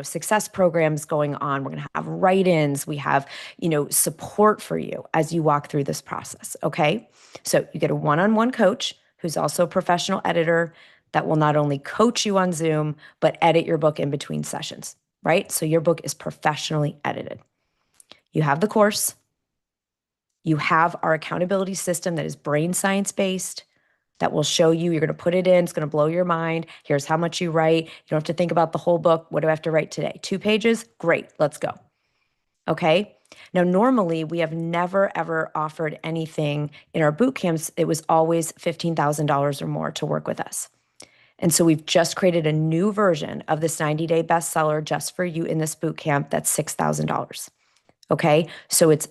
success programs going on. We're going to have write-ins. We have, support for you as you walk through this process. Okay. So you get a one-on-one coach who's also a professional editor that will not only coach you on Zoom, but edit your book in between sessions, right? So your book is professionally edited. You have the course. You have our accountability system that is brain science based, that will show you, you're going to put it in, it's going to blow your mind. Here's how much you write. You don't have to think about the whole book. What do I have to write today? 2 pages? Great, let's go. Okay. Now, normally we have never, ever offered anything in our boot camps. It was always $15,000 or more to work with us. And so we've just created a new version of this 90-day bestseller just for you in this boot camp that's $6,000. Okay. So it's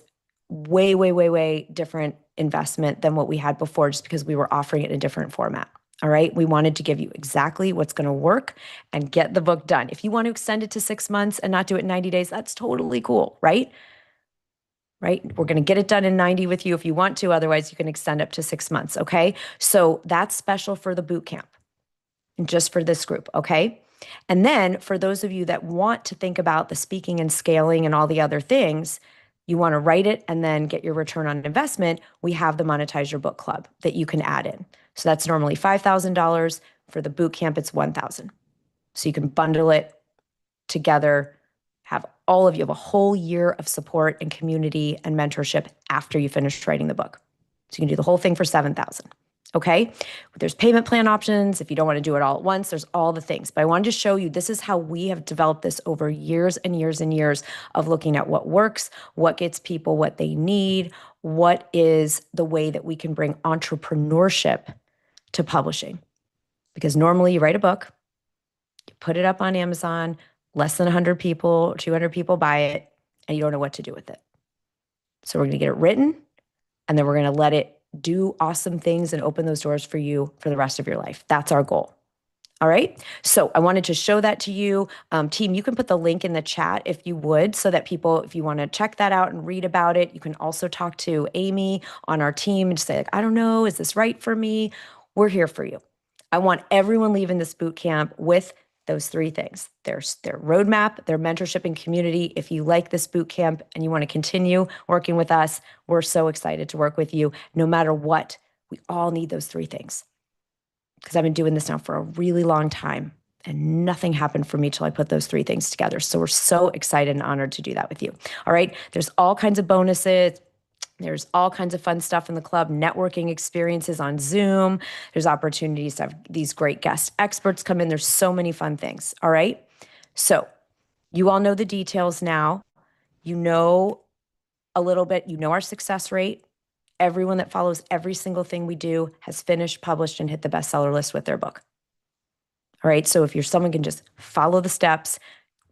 way, way, way, way different investment than what we had before, just because we were offering it in a different format. All right. We wanted to give you exactly what's going to work and get the book done. If you want to extend it to 6 months and not do it in 90 days, that's totally cool. Right. Right. We're going to get it done in 90 with you if you want to. Otherwise, you can extend up to 6 months. Okay. So that's special for the boot camp and just for this group. Okay. And then for those of you that want to think about the speaking and scaling and all the other things, you want to write it and then get your return on investment, we have the Monetize Your Book Club that you can add in. So that's normally $5,000. For the boot camp, it's $1,000. So you can bundle it together, have all of you have a whole year of support and community and mentorship after you finish writing the book. So you can do the whole thing for $7,000. Okay. There's payment plan options. If you don't want to do it all at once, there's all the things. But I wanted to show you, this is how we have developed this over years and years and years of looking at what works, what gets people what they need, what is the way that we can bring entrepreneurship to publishing. Because normally you write a book, you put it up on Amazon, less than 100 people, 200 people buy it, and you don't know what to do with it. So we're going to get it written, and then we're going to let it do awesome things and open those doors for you for the rest of your life. That's our goal. All right. So I wanted to show that to you. Team, you can put the link in the chat if you would, so that people, if you want to check that out and read about it, you can also talk to Amy on our team and say, like, I don't know, is this right for me? We're here for you. I want everyone leaving this boot camp with those 3 things. There's their roadmap, their mentorship and community. If you like this boot camp and you want to continue working with us, we're so excited to work with you. No matter what, we all need those 3 things. Because I've been doing this now for a really long time, and nothing happened for me till I put those 3 things together. So we're so excited and honored to do that with you. All right. There's all kinds of bonuses. There's all kinds of fun stuff in the club, networking experiences on Zoom. There's opportunities to have these great guest experts come in. There's so many fun things. All right. So you all know the details now. You know a little bit, you know our success rate. Everyone that follows every single thing we do has finished, published, and hit the bestseller list with their book. All right. So if you're someone can just follow the steps,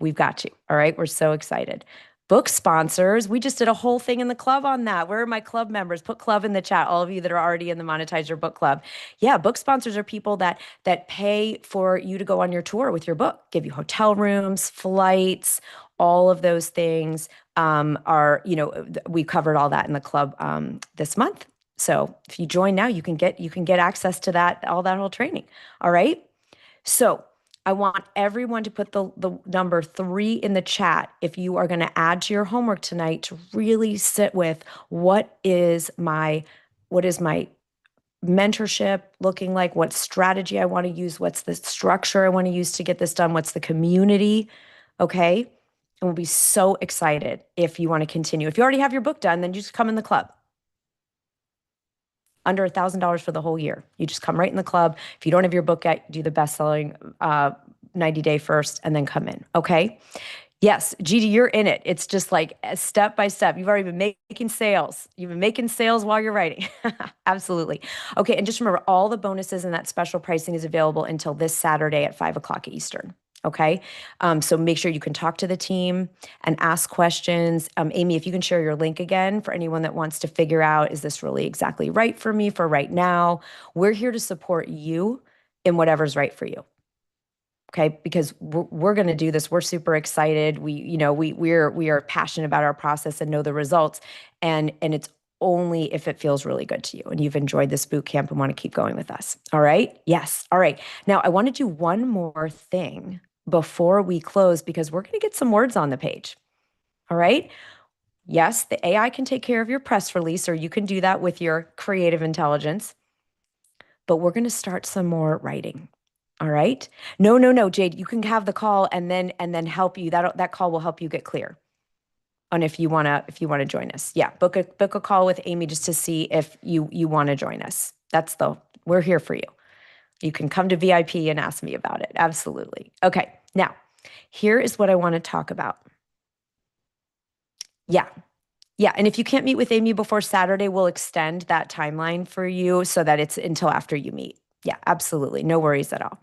we've got you. All right. We're so excited. Book sponsors. We just did a whole thing in the club on that. Where are my club members? Put club in the chat. All of you that are already in the Monetize Your Book Club. Yeah, book sponsors are people that pay for you to go on your tour with your book, give you hotel rooms, flights, all of those things. We covered all that in the club this month. So if you join now, you can get access to that, all that whole training. All right. So I want everyone to put the number 3 in the chat if you are going to add to your homework tonight to really sit with what is my mentorship looking like, what strategy I want to use, what's the structure I want to use to get this done, what's the community, okay? And we'll be so excited if you want to continue. If you already have your book done, then you just come in the club. Under $1,000 for the whole year. You just come right in the club. If you don't have your book yet, do the best-selling 90-day first and then come in, okay? Yes, Gigi, you're in it. It's just like step by step. You've already been making sales. You've been making sales while you're writing. Absolutely. Okay, and just remember, all the bonuses and that special pricing is available until this Saturday at 5 o'clock Eastern. Okay, so make sure you can talk to the team and ask questions. Amy, if you can share your link again for anyone that wants to figure out, is this really exactly right for me for right now? We're here to support you in whatever's right for you. Okay, because we're going to do this. We're super excited. We are passionate about our process and know the results. And it's only if it feels really good to you and you've enjoyed this boot camp and want to keep going with us. All right? Yes. All right. Now I want to do one more thing before we close because we're going to get some words on the page. All right? Yes, the AI can take care of your press release, or you can do that with your creative intelligence, but we're going to start some more writing. All right. No, no, no, Jade, you can have the call and then help you. That call will help you get clear on if you wanna join us. Yeah, book a call with Amy just to see if you want to join us. We're here for you. You can come to VIP and ask me about it. Absolutely. Okay. Now, here is what I want to talk about. Yeah. Yeah. And if you can't meet with Amy before Saturday, we'll extend that timeline for you so that it's until after you meet. Yeah, absolutely. No worries at all.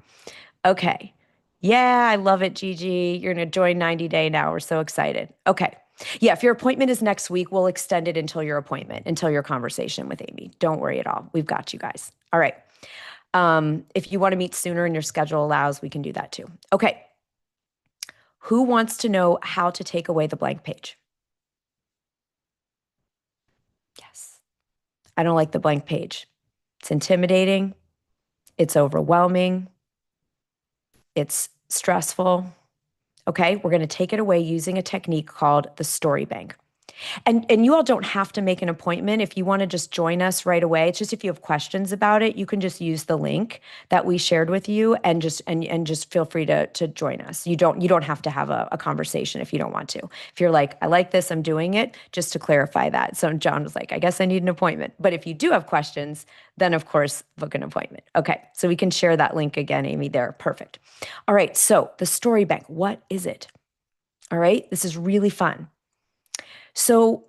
Okay. Yeah, I love it, Gigi. You're going to join 90 Day now. We're so excited. Okay. Yeah, if your appointment is next week, we'll extend it until your appointment, until your conversation with Amy. Don't worry at all. We've got you guys. All right. If you want to meet sooner and your schedule allows, we can do that too. Okay. Who wants to know how to take away the blank page? Yes. I don't like the blank page. It's intimidating. It's overwhelming. It's stressful. Okay, we're going to take it away using a technique called the story bank. And you all don't have to make an appointment if you want to just join us right away. It's just if you have questions about it, you can just use the link that we shared with you and just feel free to join us. You don't have to have a conversation if you don't want to. If you're like, I like this, I'm doing it, just to clarify that. So John was like, I guess I need an appointment. But if you do have questions, then of course book an appointment. Okay, so we can share that link again, Amy, there. Perfect. All right, so the story bank, what is it? All right, this is really fun. So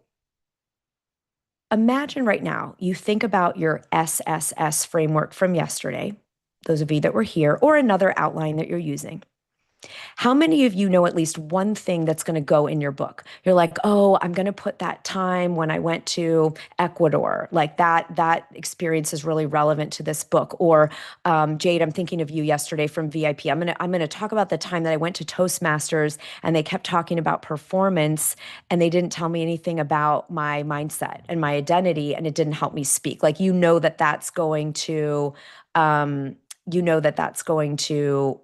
imagine right now you think about your SSS framework from yesterday, those of you that were here, or another outline that you're using. How many of you know at least one thing that's going to go in your book? You're like, oh, I'm going to put that time when I went to Ecuador. Like that experience is really relevant to this book. Or Jade, I'm thinking of you yesterday from VIP. I'm gonna talk about the time that I went to Toastmasters and they kept talking about performance and they didn't tell me anything about my mindset and my identity, and it didn't help me speak. Like that's going to that's going to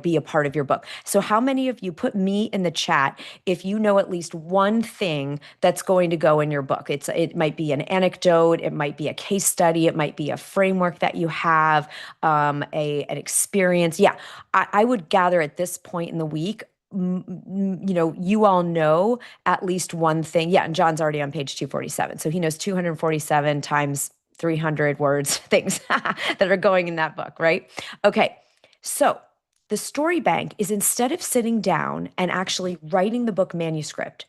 be a part of your book. So how many of you put me in the chat if you know at least one thing that's going to go in your book? It might be an anecdote, it might be a case study, it might be a framework that you have, an experience. Yeah, I would gather at this point in the week, you all know at least one thing. Yeah, and John's already on page 247. So he knows 247 times 300 words, things that are going in that book, right? Okay, so the story bank is, instead of sitting down and actually writing the book manuscript,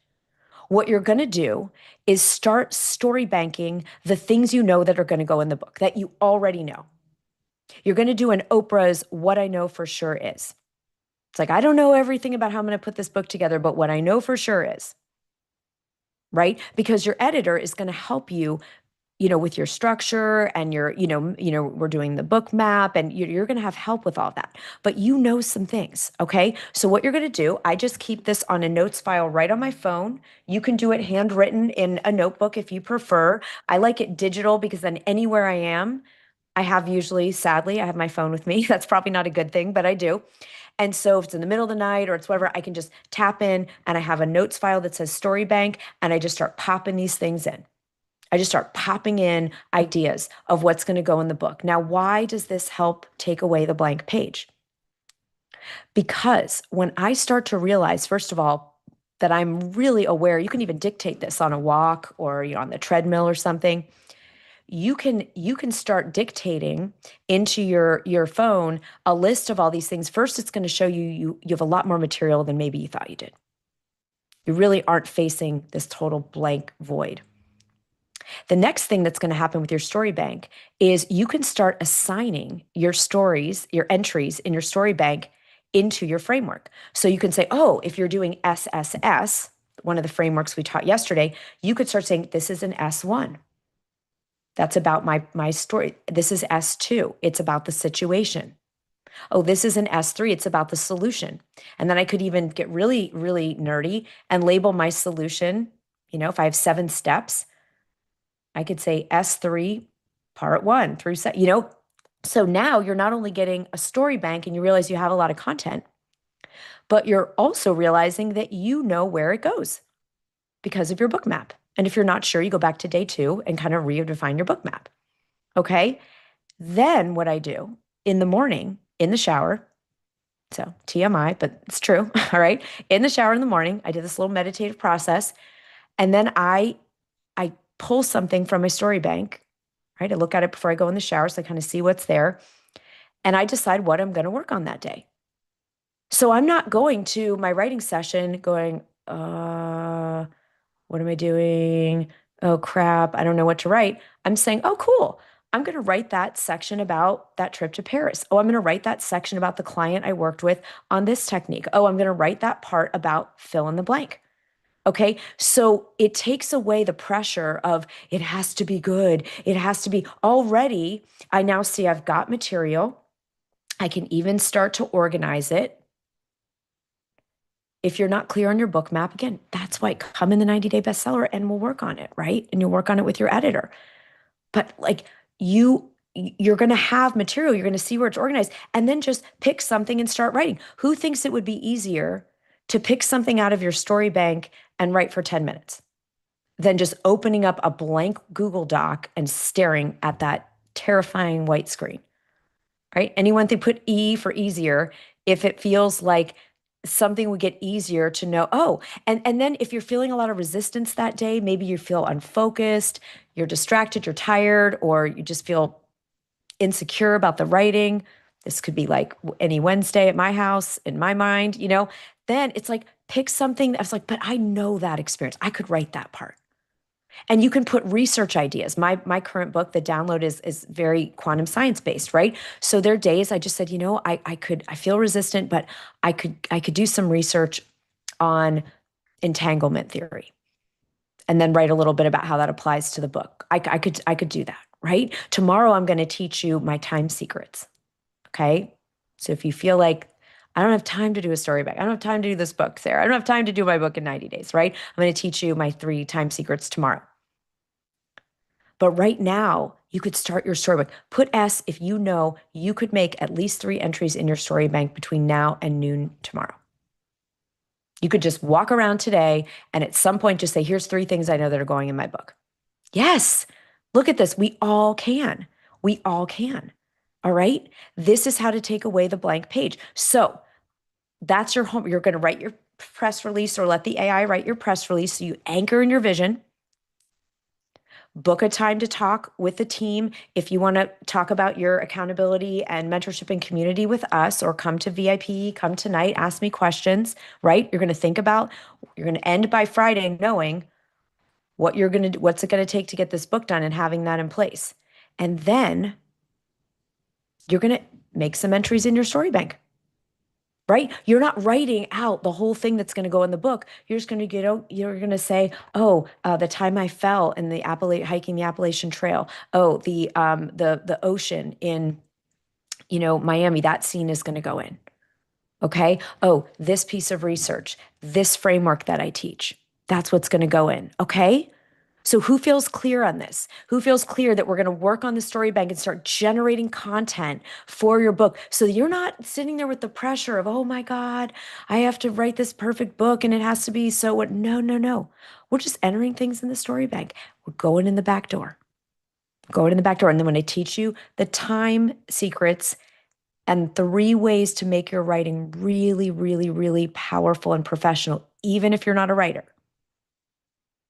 what you're going to do is start story banking the things you know that are going to go in the book that you already know. You're going to do an Oprah's What I Know for Sure Is. It's like, I don't know everything about how I'm going to put this book together, but what I know for sure is, right? Because your editor is going to help you with your structure and we're doing the book map and you're going to have help with all that, but some things. Okay. So what you're going to do, I just keep this on a notes file right on my phone. You can do it handwritten in a notebook if you prefer. I like it digital because then anywhere I am, sadly, I have my phone with me. That's probably not a good thing, but I do. And so if it's in the middle of the night or it's whatever, I can just tap in and I have a notes file that says story bank and I just start popping these things in. I just start popping in ideas of what's going to go in the book. Now, why does this help take away the blank page? Because when I start to realize, first of all, that I'm really aware, you can even dictate this on a walk or on the treadmill or something. You can start dictating into your phone a list of all these things. First, it's going to show you have a lot more material than maybe you thought you did. You really aren't facing this total blank void. The next thing that's going to happen with your story bank is you can start assigning your stories, your entries in your story bank into your framework. So you can say, oh, if you're doing SSS, one of the frameworks we taught yesterday, you could start saying, this is an S1. That's about my story. This is S2. It's about the situation. Oh, this is an S3. It's about the solution. And then I could even get really, really nerdy and label my solution. If I have 7 steps, I could say S3, part one through So now you're not only getting a story bank and you realize you have a lot of content, but you're also realizing that you know where it goes because of your book map. And if you're not sure, you go back to day 2 and kind of redefine your book map. Okay. Then what I do in the morning, in the shower, so TMI, but it's true. All right. In the shower in the morning, I do this little meditative process. And then I pull something from my story bank, right? I look at it before I go in the shower. So I kind of see what's there. And I decide what I'm going to work on that day. So I'm not going to my writing session going, what am I doing? Oh, crap. I don't know what to write. I'm saying, oh, cool. I'm going to write that section about that trip to Paris. Oh, I'm going to write that section about the client I worked with on this technique. Oh, I'm going to write that part about fill in the blank. Okay. So it takes away the pressure of it has to be good. It has to be already. I now see I've got material. I can even start to organize it. If you're not clear on your book map, again, that's why come in the 90-day bestseller and we'll work on it, right? And you'll work on it with your editor. But like you're going to have material, you're going to see where it's organized, and then just pick something and start writing. Who thinks it would be easier to pick something out of your story bank and write for 10 minutes than just opening up a blank Google Doc and staring at that terrifying white screen, right? Anyone think put E for easier if it feels like something would get easier to know, oh, and then if you're feeling a lot of resistance that day, maybe you feel unfocused, you're distracted, you're tired, or you just feel insecure about the writing. This could be like any Wednesday at my house, in my mind, then it's like pick something I was like, but I know that experience. I could write that part. And you can put research ideas. My current book, the download is very quantum science based, right? So there are days I just said, I feel resistant, but I could do some research on entanglement theory and then write a little bit about how that applies to the book. I could do that, right? Tomorrow I'm going to teach you my time secrets. Okay. So if you feel like I don't have time to do a story back, I don't have time to do this book, Sarah, I don't have time to do my book in 90 days, right? I'm going to teach you my 3 time secrets tomorrow. But right now, you could start your storybook. Put S if you know you could make at least 3 entries in your story bank between now and noon tomorrow. You could just walk around today and at some point just say, here's 3 things I know that are going in my book. Yes, look at this. We all can. We all can. All right. This is how to take away the blank page. So that's your home. You're going to write your press release or let the AI write your press release. So you anchor in your vision. Book a time to talk with the team. If you want to talk about your accountability and mentorship and community with us, or come to VIP, come tonight, ask me questions, right? You're going to think about, you're going to end by Friday knowing what's it going to take to get this book done and having that in place. And then you're going to make some entries in your story bank. Right? You're not writing out the whole thing that's going to go in the book. You're just going to you're going to say, oh, the time I fell in the hiking the Appalachian Trail. Oh, the ocean in, Miami, that scene is going to go in. Okay. Oh, this piece of research, this framework that I teach, that's what's going to go in. Okay. So who feels clear on this? Who feels clear that we're going to work on the story bank and start generating content for your book so you're not sitting there with the pressure of, oh my God, I have to write this perfect book and it has to be so what? No, no, no. We're just entering things in the story bank. We're going in the back door. Going in the back door. And then when I teach you the time secrets and 3 ways to make your writing really, really, really powerful and professional, even if you're not a writer.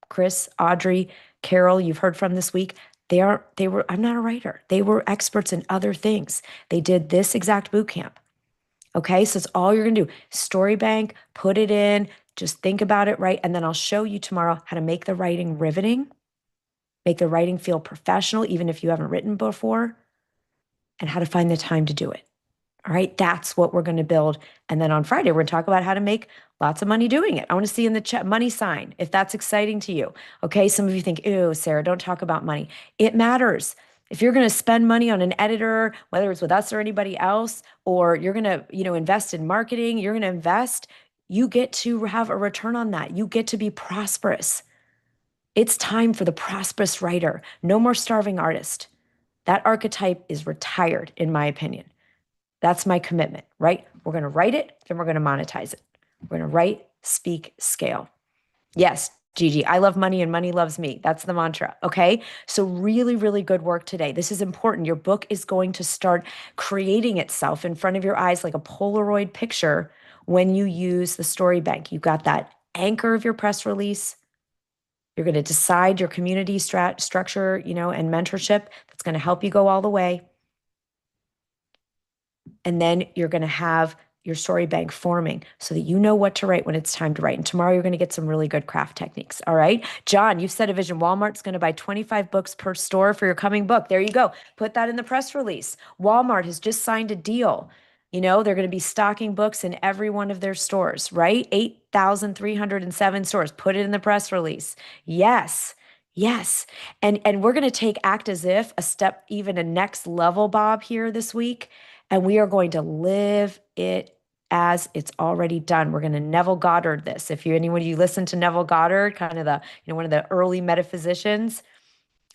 Chris, Audrey, Carol, you've heard from this week. I'm not a writer. They were experts in other things. They did this exact boot camp. Okay. So it's all you're going to do. Story bank, put it in, just think about it, right? And then I'll show you tomorrow how to make the writing riveting, make the writing feel professional, even if you haven't written before, and how to find the time to do it. All right, that's what we're going to build. And then on Friday, we're going to talk about how to make lots of money doing it. I want to see in the chat money sign if that's exciting to you. Okay, some of you think, ew, Sarah, don't talk about money. It matters. If you're going to spend money on an editor, whether it's with us or anybody else, or you're going to, invest in marketing, you're going to invest, you get to have a return on that. You get to be prosperous. It's time for the prosperous writer. No more starving artist. That archetype is retired, in my opinion. That's my commitment, right? We're going to write it, then we're going to monetize it. We're going to write, speak, scale. Yes, Gigi, I love money and money loves me. That's the mantra. Okay. So, really, really good work today. This is important. Your book is going to start creating itself in front of your eyes like a Polaroid picture when you use the story bank. You've got that anchor of your press release. You're going to decide your community structure, and mentorship that's going to help you go all the way. And then you're going to have your story bank forming so that you know what to write when it's time to write. And tomorrow you're going to get some really good craft techniques. All right. John, you've set a vision. Walmart's going to buy 25 books per store for your coming book. There you go. Put that in the press release. Walmart has just signed a deal. They're going to be stocking books in every one of their stores, right? 8,307 stores. Put it in the press release. Yes. Yes. And we're going to take act as if a step, even a next level, Bob, here this week. And we are going to live it as it's already done. We're going to Neville Goddard this. If you listen to Neville Goddard, kind of the, one of the early metaphysicians,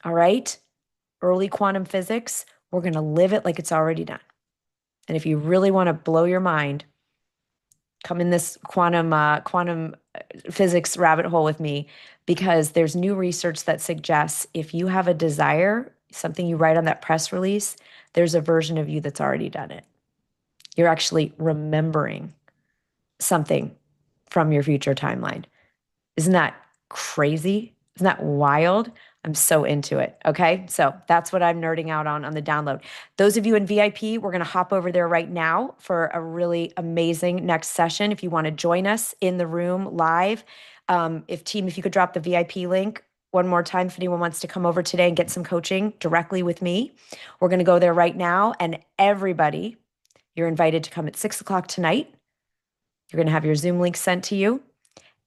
all right, early quantum physics, we're going to live it like it's already done. And if you really want to blow your mind, come in this quantum physics rabbit hole with me, because there's new research that suggests if you have a desire, something you write on that press release, there's a version of you that's already done it. You're actually remembering something from your future timeline. Isn't that crazy? Isn't that wild? I'm so into it. Okay. So that's what I'm nerding out on the download. Those of you in VIP, we're going to hop over there right now for a really amazing next session. If you want to join us in the room live, if you could drop the VIP link one more time, if anyone wants to come over today and get some coaching directly with me, we're going to go there right now. And everybody, you're invited to come at 6 o'clock tonight. You're going to have your Zoom link sent to you.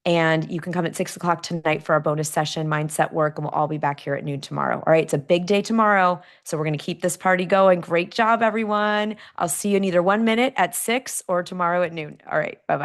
And you can come at 6 o'clock tonight for our bonus session, mindset work, and we'll all be back here at noon tomorrow. All right, it's a big day tomorrow, so we're going to keep this party going. Great job, everyone. I'll see you in either 1 minute at 6 or tomorrow at noon. All right, bye-bye.